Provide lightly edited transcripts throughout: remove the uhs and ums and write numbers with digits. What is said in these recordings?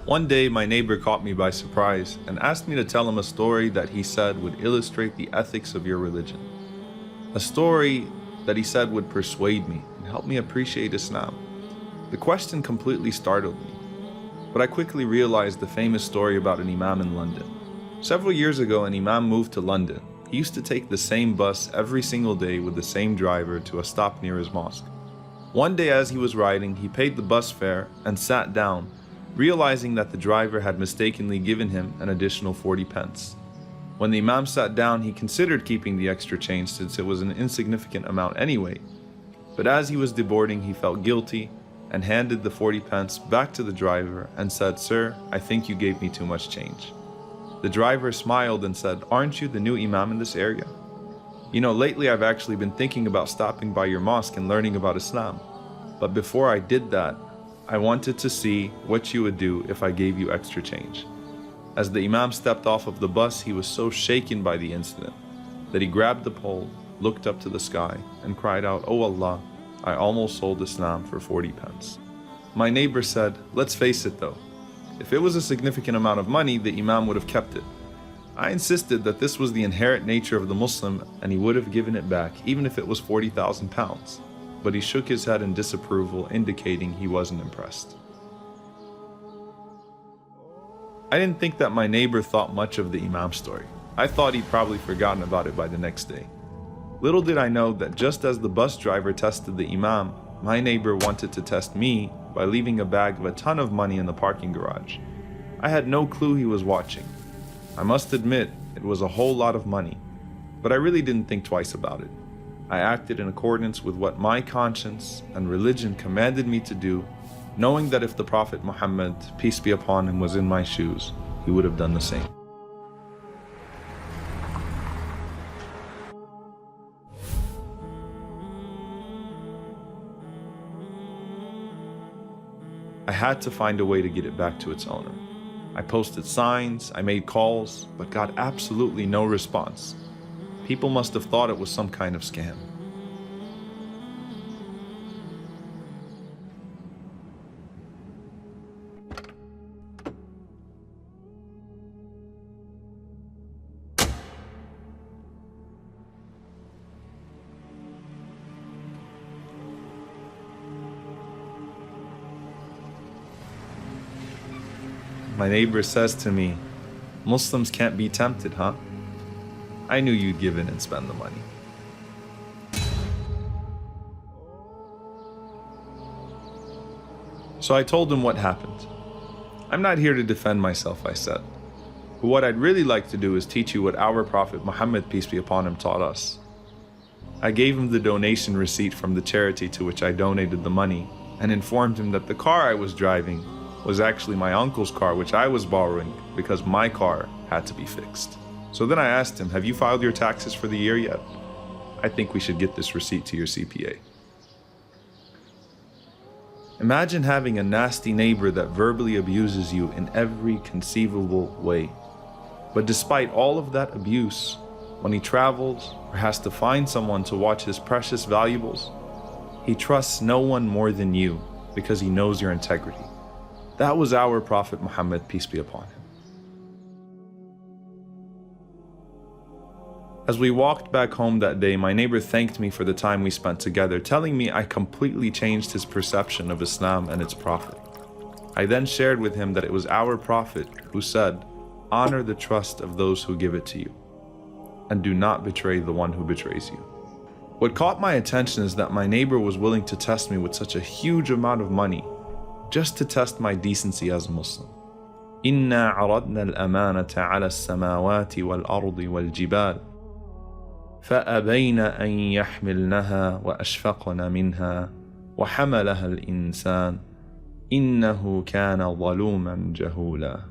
One day, my neighbor caught me by surprise and asked me to tell him a story that he said would illustrate the ethics of your religion. A story that he said would persuade me and help me appreciate Islam. The question completely startled me, but I quickly realized the famous story about an imam in London. Several years ago, an imam moved to London. He used to take the same bus every single day with the same driver to a stop near his mosque. One day as he was riding, he paid the bus fare and sat down, realizing that the driver had mistakenly given him an additional 40 pence. When the imam sat down, he considered keeping the extra change since it was an insignificant amount anyway. But as he was deboarding, he felt guilty and handed the 40 pence back to the driver and said, "Sir, I think you gave me too much change." The driver smiled and said, "Aren't you the new imam in this area? You know, lately I've actually been thinking about stopping by your mosque and learning about Islam. But before I did that, I wanted to see what you would do if I gave you extra change." As the imam stepped off of the bus, he was so shaken by the incident that he grabbed the pole, looked up to the sky, and cried out, "Oh Allah, I almost sold Islam for 40 pence. My neighbor said, "Let's face it though, if it was a significant amount of money, the imam would have kept it." I insisted that this was the inherent nature of the Muslim and he would have given it back even if it was 40,000 pounds. But he shook his head in disapproval, indicating he wasn't impressed. I didn't think that my neighbor thought much of the imam story. I thought he'd probably forgotten about it by the next day. Little did I know that just as the bus driver tested the imam, my neighbor wanted to test me by leaving a bag of a ton of money in the parking garage. I had no clue he was watching. I must admit, it was a whole lot of money, but I really didn't think twice about it. I acted in accordance with what my conscience and religion commanded me to do, knowing that if the Prophet Muhammad, peace be upon him, was in my shoes, he would have done the same. I had to find a way to get it back to its owner. I posted signs, I made calls, but got absolutely no response. People must have thought it was some kind of scam. My neighbor says to me, "Muslims can't be tempted, huh? I knew you'd give in and spend the money." So I told him what happened. "I'm not here to defend myself," I said. "But what I'd really like to do is teach you what our Prophet Muhammad, peace be upon him, taught us." I gave him the donation receipt from the charity to which I donated the money and informed him that the car I was driving was actually my uncle's car, which I was borrowing because my car had to be fixed. So then I asked him, "Have you filed your taxes for the year yet? I think we should get this receipt to your CPA." Imagine having a nasty neighbor that verbally abuses you in every conceivable way. But despite all of that abuse, when he travels or has to find someone to watch his precious valuables, he trusts no one more than you because he knows your integrity. That was our Prophet Muhammad, peace be upon him. As we walked back home that day, my neighbor thanked me for the time we spent together, telling me I completely changed his perception of Islam and its Prophet. I then shared with him that it was our Prophet who said, "Honor the trust of those who give it to you, and do not betray the one who betrays you." What caught my attention is that my neighbor was willing to test me with such a huge amount of money, just to test my decency as a Muslim. إِنَّا عَرَضْنَا الْأَمَانَةَ عَلَى السَّمَاوَاتِ وَالْأَرْضِ وَالْجِبَالِ فَأَبَيْنَ أَنْ يَحْمِلْنَهَا وَأَشْفَقْنَ مِنْهَا وَحَمَلَهَا الْإِنسَانُ إِنَّهُ كَانَ ظَلُومًا جَهُولًا.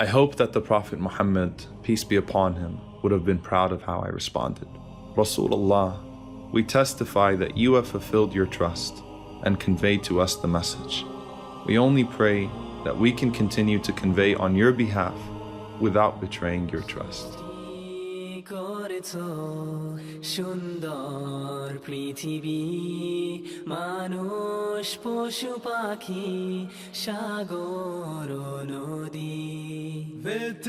I hope that the Prophet Muhammad, peace be upon him, would have been proud of how I responded. Rasulullah, we testify that you have fulfilled your trust and conveyed to us the message. We only pray that we can continue to convey on your behalf without betraying your trust. করেছো সুন্দর পৃথিবী, মানুষ পশু পাখি সাগর ও নদী। With